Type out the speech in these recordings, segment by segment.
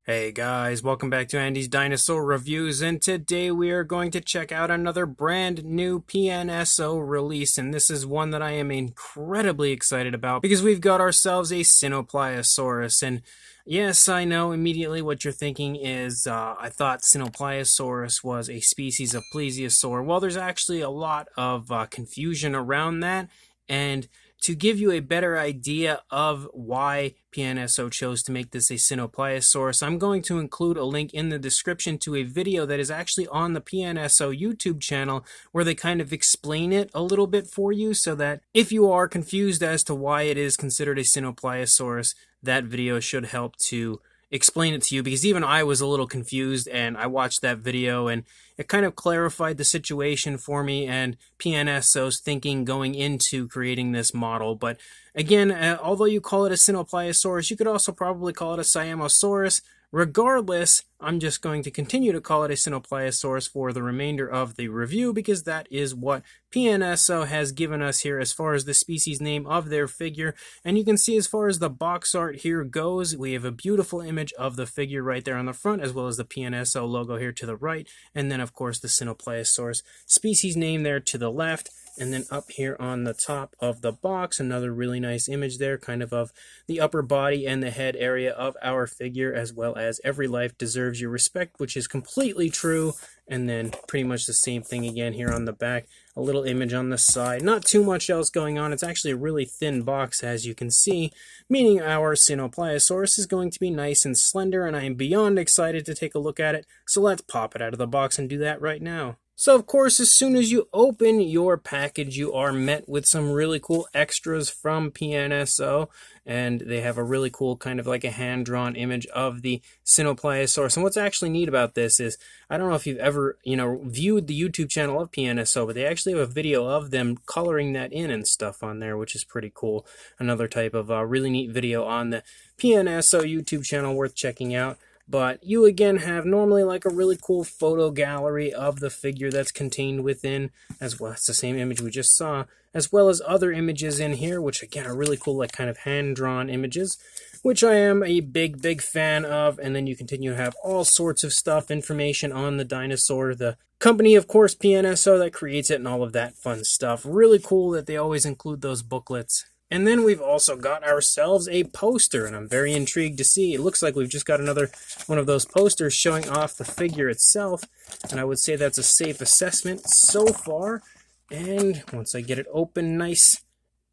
Hey guys, welcome back to Andy's Dinosaur Reviews, and today we are going to check out another brand new PNSO release, and this is one that I am incredibly excited about because we've got ourselves a Sinopliosaurus. And yes, I know immediately what you're thinking is I thought Sinopliosaurus was a species of plesiosaur. Well, there's actually a lot of confusion around that, and to give you a better idea of why PNSO chose to make this a Sinopliosaurus, I'm going to include a link in the description to a video that is actually on the PNSO YouTube channel where they kind of explain it a little bit for you, so that if you are confused as to why it is considered a Sinopliosaurus, that video should help to explain it to you, because even I was a little confused, and I watched that video and it kind of clarified the situation for me and PNSO's thinking going into creating this model. But again, although you call it a Sinopliosaurus, you could also probably call it a Siamosaurus. Regardless, I'm just going to continue to call it a Sinopliosaurus for the remainder of the review, because that is what PNSO has given us here as far as the species name of their figure. And you can see as far as the box art here goes, we have a beautiful image of the figure right there on the front, as well as the PNSO logo here to the right, and then of course the Sinopliosaurus species name there to the left. And then up here on the top of the box, another really nice image there, kind of the upper body and the head area of our figure, as well as every life deserves your respect, which is completely true. And then pretty much the same thing again here on the back, a little image on the side. Not too much else going on. It's actually a really thin box, as you can see, meaning our Sinopliosaurus is going to be nice and slender, and I am beyond excited to take a look at it. So let's pop it out of the box and do that right now. So, of course, as soon as you open your package, you are met with some really cool extras from PNSO, and they have a really cool kind of like a hand-drawn image of the Sinopliosaurus. And what's actually neat about this is, I don't know if you've ever, viewed the YouTube channel of PNSO, but they actually have a video of them coloring that in and stuff on there, which is pretty cool. Another type of really neat video on the PNSO YouTube channel worth checking out. But you again have normally like a really cool photo gallery of the figure that's contained within, as well. It's the same image we just saw, as well as other images in here, which again are really cool, like kind of hand-drawn images, which I am a big fan of. And then you continue to have all sorts of stuff, information on the dinosaur, the company, of course, PNSO, that creates it, and all of that fun stuff. Really cool that they always include those booklets. And then we've also got ourselves a poster, and I'm very intrigued to see. It looks like we've just got another one of those posters showing off the figure itself, and I would say that's a safe assessment so far. And once I get it open nice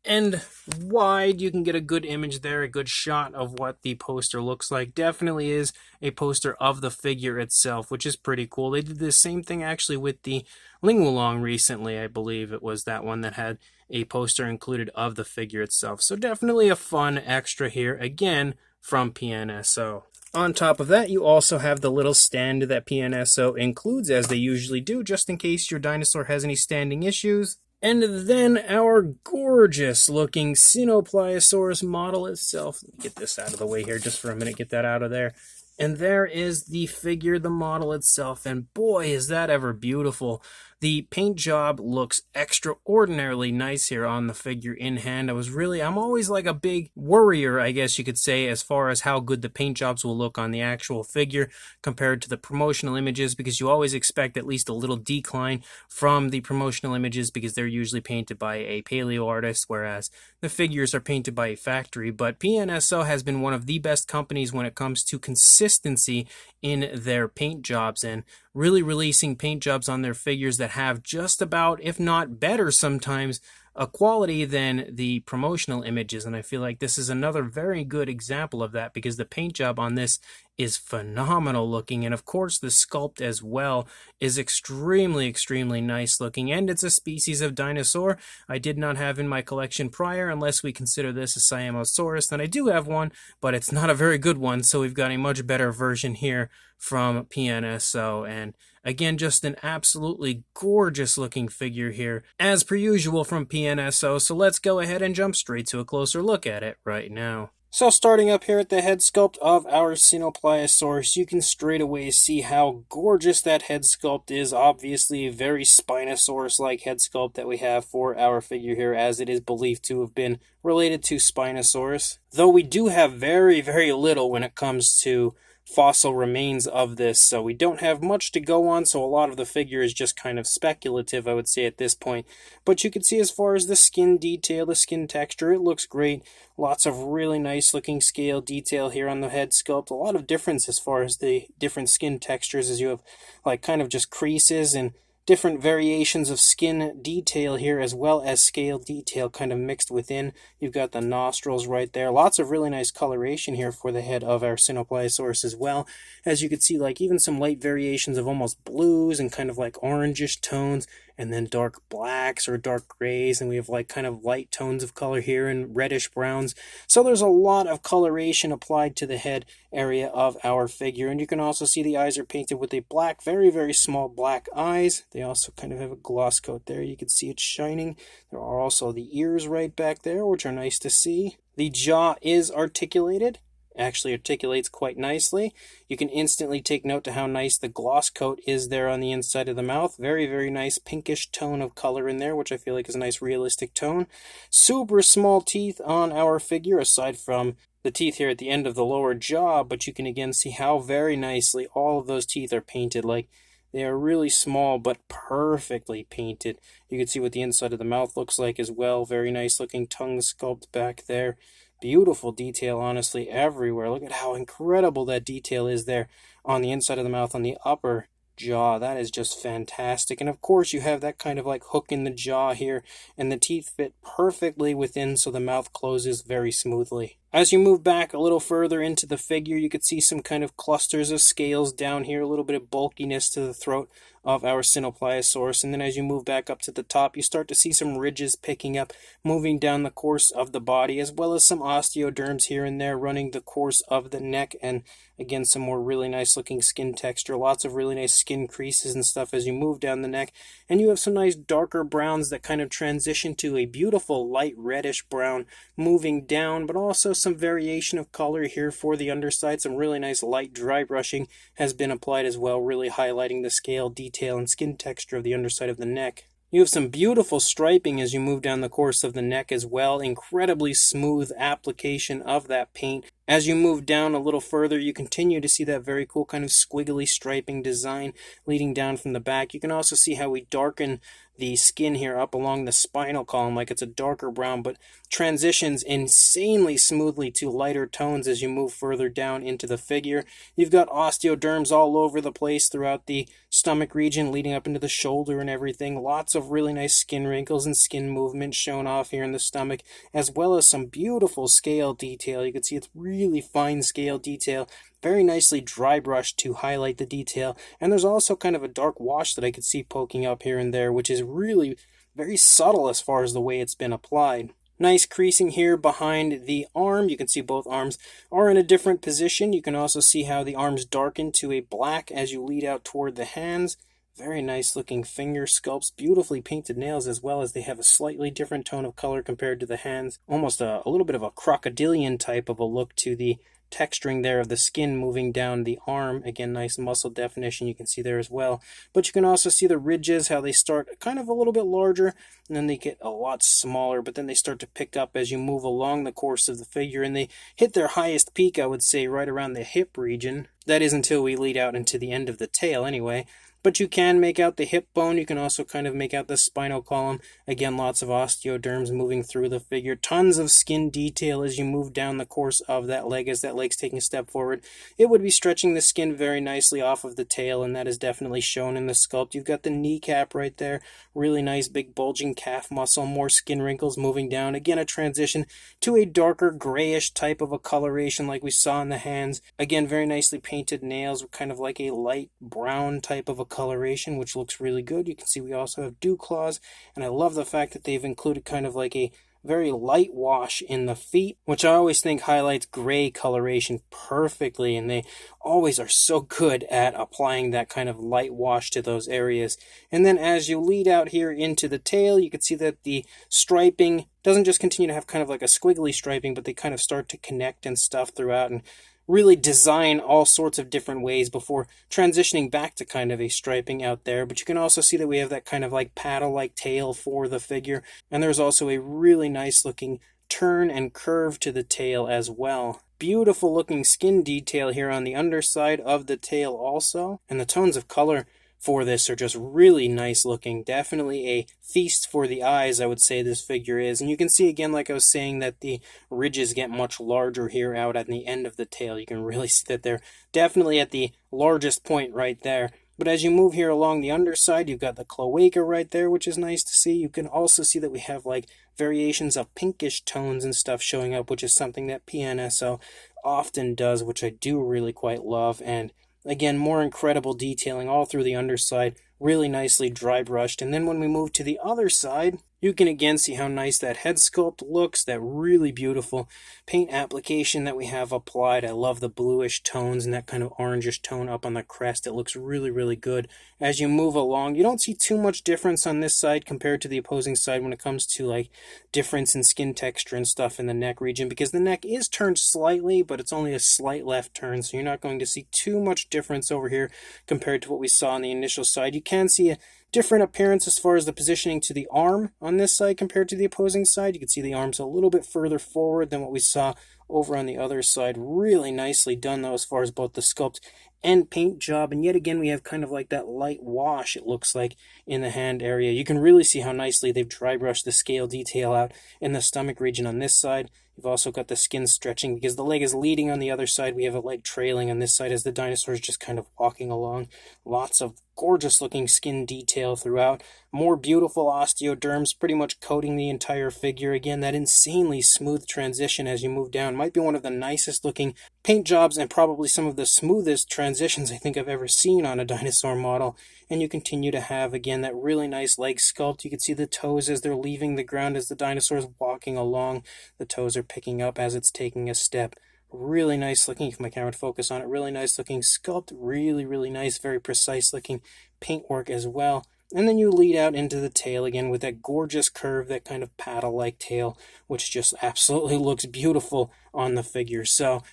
and wide, you can get a good image there, a good shot of what the poster looks like. Definitely is a poster of the figure itself, which is pretty cool. They did the same thing actually with the Lingualong recently. I believe it was that one that had a poster included of the figure itself. So definitely a fun extra here, again, from PNSO. On top of that, you also have the little stand that PNSO includes, as they usually do, just in case your dinosaur has any standing issues. And then our gorgeous looking Sinopliosaurus model itself. Let me get this out of the way here just for a minute, get that out of there. And there is the figure, the model itself, and boy, is that ever beautiful. The paint job looks extraordinarily nice here on the figure in hand. I'm always like a big worrier, I guess you could say, as far as how good the paint jobs will look on the actual figure compared to the promotional images, because you always expect at least a little decline from the promotional images, because they're usually painted by a paleo artist, whereas the figures are painted by a factory. But PNSO has been one of the best companies when it comes to consistency in their paint jobs, and really releasing paint jobs on their figures that have just about, if not better sometimes, a quality than the promotional images. And I feel like this is another very good example of that, because the paint job on this is phenomenal looking, and of course the sculpt as well is extremely nice looking. And it's a species of dinosaur I did not have in my collection prior, unless we consider this a Siamosaurus. Then I do have one, but it's not a very good one, so we've got a much better version here from PNSO. And again, just an absolutely gorgeous looking figure here, as per usual from PNSO. So let's go ahead and jump straight to a closer look at it right now. So starting up here at the head sculpt of our Sinopliosaurus, you can straight away see how gorgeous that head sculpt is. Obviously a very Spinosaurus-like head sculpt that we have for our figure here, as it is believed to have been related to Spinosaurus. Though we do have very little when it comes to fossil remains of this, so we don't have much to go on, so a lot of the figure is just kind of speculative, I would say, at this point. But you can see as far as the skin detail, the skin texture, it looks great. Lots of really nice looking scale detail here on the head sculpt. A lot of difference as far as the different skin textures, as you have like kind of just creases and different variations of skin detail here, as well as scale detail kind of mixed within. You've got the nostrils right there. Lots of really nice coloration here for the head of our Sinopliosaurus as well. As you can see, like even some light variations of almost blues and kind of like orangish tones, and then dark blacks or dark grays, and we have like kind of light tones of color here and reddish browns. So there's a lot of coloration applied to the head area of our figure, and you can also see the eyes are painted with a black, very, very small black eyes. They also kind of have a gloss coat there. You can see it shining. There are also the ears right back there, which are nice to see. The jaw is articulated. Actually articulates quite nicely. You can instantly take note to how nice the gloss coat is there on the inside of the mouth. Very, very nice pinkish tone of color in there, which I feel like is a nice realistic tone. Super small teeth on our figure, aside from the teeth here at the end of the lower jaw, but you can again see how very nicely all of those teeth are painted. Like, they are really small but perfectly painted. You can see what the inside of the mouth looks like as well. Very nice looking tongue sculpt back there. Beautiful detail, honestly, everywhere. Look at how incredible that detail is there on the inside of the mouth, on the upper jaw. That is just fantastic. And of course, you have that kind of like hook in the jaw here, and the teeth fit perfectly within, so the mouth closes very smoothly. As you move back a little further into the figure, you could see some kind of clusters of scales down here, a little bit of bulkiness to the throat of our Sinopliosaurus. And then as you move back up to the top, you start to see some ridges picking up, moving down the course of the body, as well as some osteoderms here and there running the course of the neck. And again, some more really nice looking skin texture, lots of really nice skin creases and stuff as you move down the neck. And you have some nice darker browns that kind of transition to a beautiful light reddish brown moving down, but also some variation of color here for the underside. Some really nice light dry brushing has been applied as well, really highlighting the scale detail and skin texture of the underside of the neck. You have some beautiful striping as you move down the course of the neck as well. Incredibly smooth application of that paint. As you move down a little further, you continue to see that very cool kind of squiggly striping design leading down from the back. You can also see how we darken the skin here up along the spinal column, like it's a darker brown, but transitions insanely smoothly to lighter tones as you move further down into the figure. You've got osteoderms all over the place throughout the stomach region, leading up into the shoulder and everything. Lots of really nice skin wrinkles and skin movement shown off here in the stomach, as well as some beautiful scale detail. You can see it's really fine scale detail, very nicely dry brushed to highlight the detail. And there's also kind of a dark wash that I could see poking up here and there, which is really very subtle as far as the way it's been applied. Nice creasing here behind the arm. You can see both arms are in a different position. You can also see how the arms darken to a black as you lead out toward the hands. Very nice looking finger sculpts, beautifully painted nails, as well as they have a slightly different tone of color compared to the hands. Almost a little bit of a crocodilian type of a look to the texturing there of the skin moving down the arm. Again, nice muscle definition you can see there as well. But you can also see the ridges, how they start kind of a little bit larger, and then they get a lot smaller, but then they start to pick up as you move along the course of the figure, and they hit their highest peak, I would say, right around the hip region. That is until we lead out into the end of the tail anyway. But you can make out the hip bone. You can also kind of make out the spinal column. Again, lots of osteoderms moving through the figure. Tons of skin detail as you move down the course of that leg, as that leg's taking a step forward. It would be stretching the skin very nicely off of the tail, and that is definitely shown in the sculpt. You've got the kneecap right there. Really nice big bulging calf muscle. More skin wrinkles moving down. Again, a transition to a darker grayish type of a coloration like we saw in the hands. Again, very nicely painted nails with kind of like a light brown type of a coloration, which looks really good. You can see we also have dew claws, and I love the fact that they've included kind of like a very light wash in the feet, which I always think highlights gray coloration perfectly, and they always are so good at applying that kind of light wash to those areas. And then as you lead out here into the tail, you can see that the striping doesn't just continue to have kind of like a squiggly striping, but they kind of start to connect and stuff throughout, and really design all sorts of different ways before transitioning back to kind of a striping out there. But you can also see that we have that kind of like paddle-like tail for the figure, and there's also a really nice looking turn and curve to the tail as well. beautiful looking skin detail here on the underside of the tail also. And the tones of color for this are just really nice looking. Definitely a feast for the eyes, I would say this figure is. And you can see again, like I was saying, that the ridges get much larger here out at the end of the tail. You can really see that they're definitely at the largest point right there. But as you move here along the underside, you've got the cloaca right there, which is nice to see. You can also see that we have like variations of pinkish tones and stuff showing up, which is something that PNSO often does, which I do really quite love. And again, more incredible detailing all through the underside, really nicely dry brushed. And then when we move to the other side, you can again see how nice that head sculpt looks, that really beautiful paint application that we have applied. I love the bluish tones and that kind of orangish tone up on the crest. It looks really, really good. As you move along, you don't see too much difference on this side compared to the opposing side when it comes to like difference in skin texture and stuff in the neck region, because the neck is turned slightly, but it's only a slight left turn, so you're not going to see too much difference over here compared to what we saw on the initial side. You can see a different appearance as far as the positioning to the arm on this side compared to the opposing side. You can see the arm's a little bit further forward than what we saw over on the other side. Really nicely done though as far as both the sculpt and paint job. And yet again, we have kind of like that light wash, it looks like, in the hand area. You can really see how nicely they've dry brushed the scale detail out in the stomach region on this side. You've also got the skin stretching because the leg is leading on the other side. We have a leg trailing on this side as the dinosaur is just kind of walking along. Lots of gorgeous looking skin detail throughout. More beautiful osteoderms pretty much coating the entire figure. Again, that insanely smooth transition as you move down might be one of the nicest looking paint jobs and probably some of the smoothest transitions I think I've ever seen on a dinosaur model. And you continue to have, again, that really nice leg sculpt. You can see the toes as they're leaving the ground as the dinosaur is walking along. The toes are picking up as it's taking a step. Really nice looking, if my camera would focus on it, really nice looking sculpt. Really, really nice, very precise looking paintwork as well. And then you lead out into the tail again with that gorgeous curve, that kind of paddle-like tail, which just absolutely looks beautiful on the figure. So,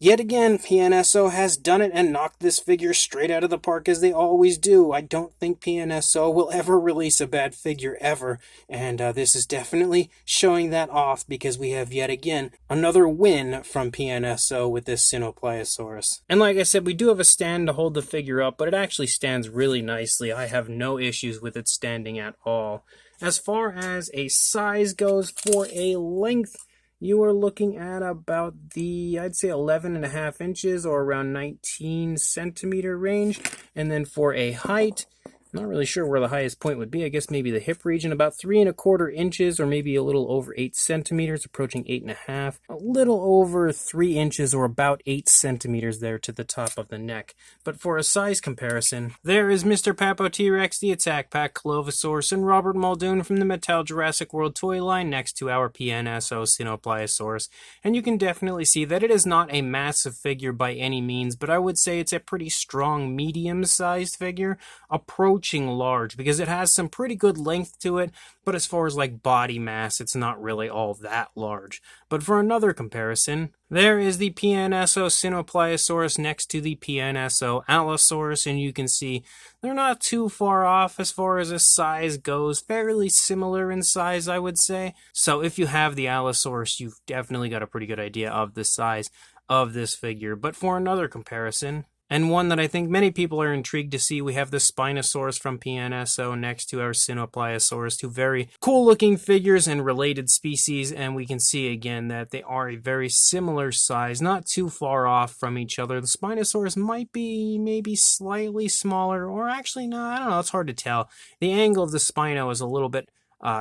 yet again, PNSO has done it and knocked this figure straight out of the park as they always do. I don't think PNSO will ever release a bad figure ever, and this is definitely showing that off because we have yet again another win from PNSO with this Sinopliosaurus. And like I said, we do have a stand to hold the figure up, but it actually stands really nicely. I have no issues with it standing at all. As far as a size goes, for a length, you are looking at about the, I'd say 11.5 inches or around 19 centimeter range. And then for a height, I'm not really sure where the highest point would be. I guess maybe the hip region, about 3.25 inches or maybe a little over 8 centimeters, approaching 8.5. A little over 3 inches or about 8 centimeters there to the top of the neck. But for a size comparison, there is Mr. Papo T-Rex, the Attack Pack Clovisaurus, and Robert Muldoon from the Mattel Jurassic World toy line next to our PNSO Sinopliosaurus. And you can definitely see that it is not a massive figure by any means, but I would say it's a pretty strong medium-sized figure, approaching large, because it has some pretty good length to it, but as far as like body mass, it's not really all that large. But for another comparison, there is the PNSO Sinopliosaurus next to the PNSO Allosaurus, and you can see they're not too far off as far as a size goes, fairly similar in size, I would say. So if you have the Allosaurus, you've definitely got a pretty good idea of the size of this figure. But for another comparison, and one that I think many people are intrigued to see, we have the Spinosaurus from PNSO next to our Sinopliosaurus, two very cool looking figures and related species, and we can see again that they are a very similar size, not too far off from each other. The Spinosaurus might be maybe slightly smaller, or actually no, I don't know, it's hard to tell. The angle of the Spino is a little bit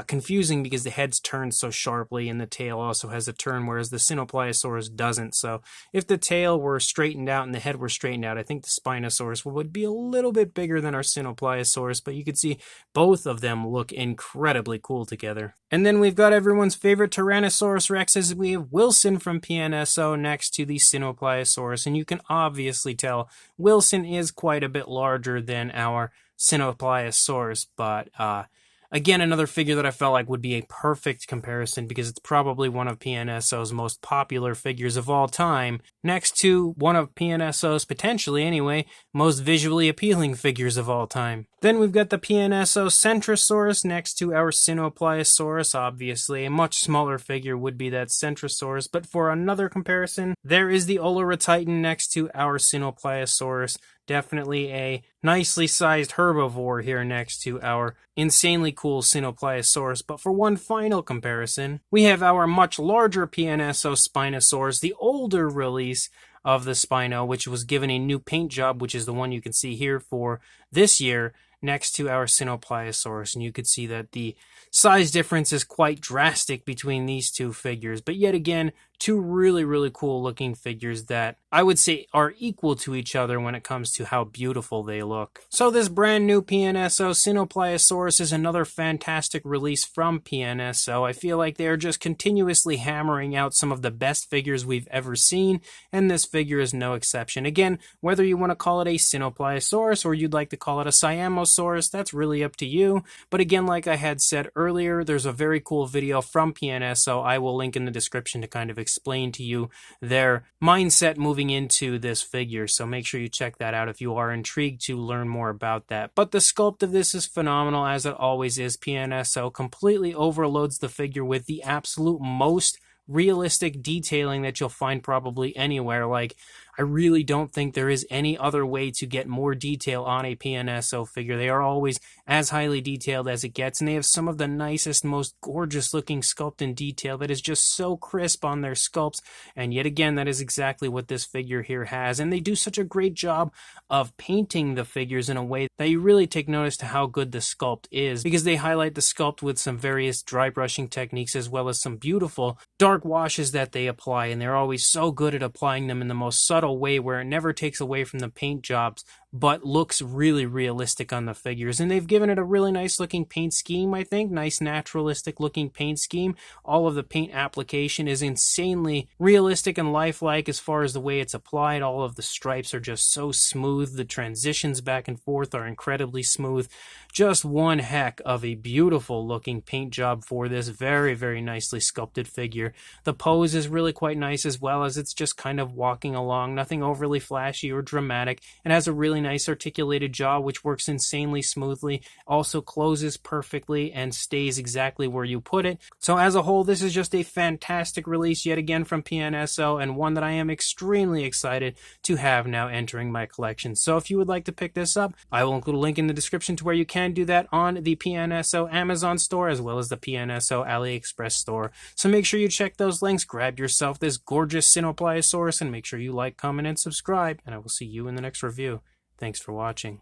confusing because the head's turned so sharply and the tail also has a turn, whereas the Sinopliosaurus doesn't. So if the tail were straightened out and the head were straightened out, I think the Spinosaurus would be a little bit bigger than our Sinopliosaurus, but you can see both of them look incredibly cool together. And then we've got everyone's favorite Tyrannosaurus Rex, as we have Wilson from PNSO next to the Sinopliosaurus, and you can obviously tell Wilson is quite a bit larger than our Sinopliosaurus, but again, another figure that I felt like would be a perfect comparison because it's probably one of PNSO's most popular figures of all time, next to one of PNSO's, potentially anyway, most visually appealing figures of all time. Then we've got the PNSO Centrosaurus next to our Sinopliosaurus. Obviously, a much smaller figure would be that Centrosaurus, but for another comparison, there is the Olorotitan next to our Sinopliosaurus. Definitely a nicely sized herbivore here next to our insanely cool Sinopliosaurus. But for one final comparison, we have our much larger PNSO Spinosaurus, the older release of the Spino, which was given a new paint job, which is the one you can see here for this year, next to our Sinopliosaurus. And you could see that the size difference is quite drastic between these two figures. But yet again, two really, really cool looking figures that I would say are equal to each other when it comes to how beautiful they look. So this brand new PNSO Sinopliosaurus is another fantastic release from PNSO. I feel like they are just continuously hammering out some of the best figures we've ever seen, and this figure is no exception. Again, whether you want to call it a Sinopliosaurus or you'd like to call it a Siamosaurus, that's really up to you. But again, like I had said earlier, there's a very cool video from PNSO I will link in the description to kind of explain to you their mindset moving into this figure, so make sure you check that out if you are intrigued to learn more about that. But the sculpt of this is phenomenal, as it always is. PNSO completely overloads the figure with the absolute most realistic detailing that you'll find probably anywhere. Like, I really don't think there is any other way to get more detail on a PNSO figure. They are always as highly detailed as it gets, and they have some of the nicest, most gorgeous looking sculpt and detail that is just so crisp on their sculpts, and yet again, that is exactly what this figure here has. And they do such a great job of painting the figures in a way that you really take notice to how good the sculpt is, because they highlight the sculpt with some various dry brushing techniques as well as some beautiful dark washes that they apply, and they're always so good at applying them in the most subtle way where it never takes away from the paint jobs but looks really realistic on the figures. And they've given it a really nice looking paint scheme, I think. Nice naturalistic looking paint scheme. All of the paint application is insanely realistic and lifelike as far as the way it's applied. All of the stripes are just so smooth. The transitions back and forth are incredibly smooth. Just one heck of a beautiful looking paint job for this very, very nicely sculpted figure. The pose is really quite nice, as well as it's just kind of walking along. Nothing overly flashy or dramatic. It has a really nice articulated jaw, which works insanely smoothly, also closes perfectly and stays exactly where you put it. So as a whole, this is just a fantastic release yet again from PNSO, and one that I am extremely excited to have now entering my collection. So if you would like to pick this up, I will include a link in the description to where you can do that on the PNSO Amazon store as well as the PNSO Aliexpress store. So make sure you check those links, grab yourself this gorgeous Sinopliosaurus, and make sure you like, comment, and subscribe, and I will see you in the next review. Thanks for watching.